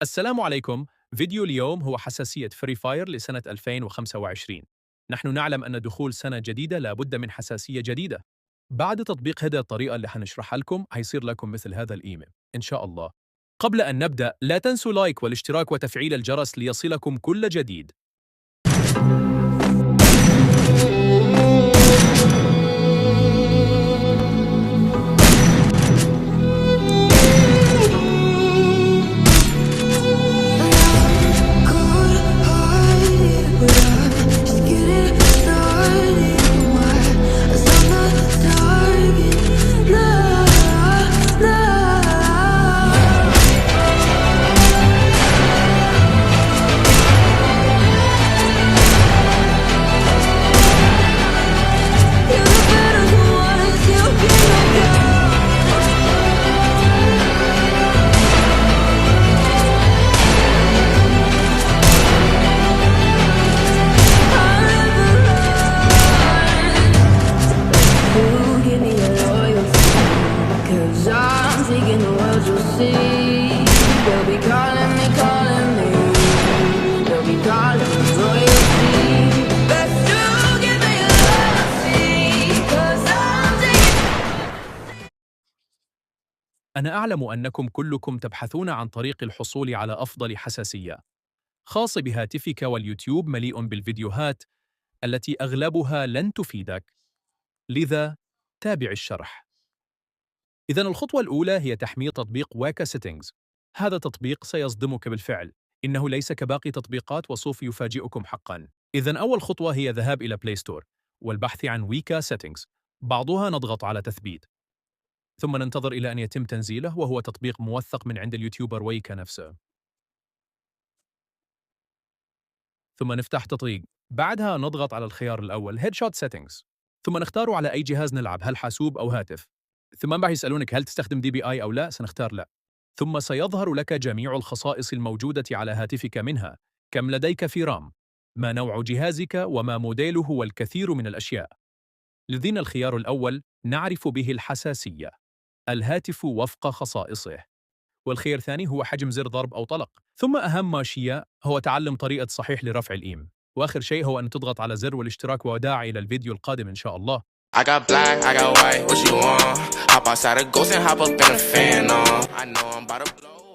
السلام عليكم. فيديو اليوم هو حساسية فري فاير لسنة 2025. نحن نعلم أن دخول سنة جديدة لابد من حساسية جديدة. بعد تطبيق هذه الطريقة اللي حنشرحها لكم هيصير لكم مثل هذا الإيميل إن شاء الله. قبل أن نبدأ لا تنسوا لايك والاشتراك وتفعيل الجرس ليصلكم كل جديد. أنا أعلم أنكم كلكم تبحثون عن طريق الحصول على أفضل حساسية خاص بهاتفك، واليوتيوب مليء بالفيديوهات التي أغلبها لن تفيدك، لذا تابع الشرح. إذن الخطوة الأولى هي تحميل تطبيق واكا سيتنجز. هذا التطبيق سيصدمك بالفعل، إنه ليس كباقي تطبيقات وسوف يفاجئكم حقاً. إذن أول خطوة هي الذهاب إلى بلاي ستور والبحث عن ويكا سيتنجز، بعضها نضغط على تثبيت، ثم ننتظر إلى أن يتم تنزيله، وهو تطبيق موثق من عند اليوتيوبر ويكا نفسه. ثم نفتح تطبيق، بعدها نضغط على الخيار الأول هيدشوت سيتنجز، ثم نختار على أي جهاز نلعب، هل حاسوب أو هاتف. ثم راح يسألونك هل تستخدم دي بي آي أو لا، سنختار لا. ثم سيظهر لك جميع الخصائص الموجودة على هاتفك، منها كم لديك في رام، ما نوع جهازك، وما موديله، والكثير من الأشياء. لدينا الخيار الأول نعرف به الحساسية، الهاتف وفق خصائصه، والخيار الثاني هو حجم زر ضرب أو طلق، ثم أهم شيء هو تعلم طريقة صحيح لرفع الإيم، وآخر شيء هو أن تضغط على زر والاشتراك، وداع إلى الفيديو القادم إن شاء الله. I got black, I got white, what you want? Hop outside a ghost and hop up in a fan, I know I'm about to blow.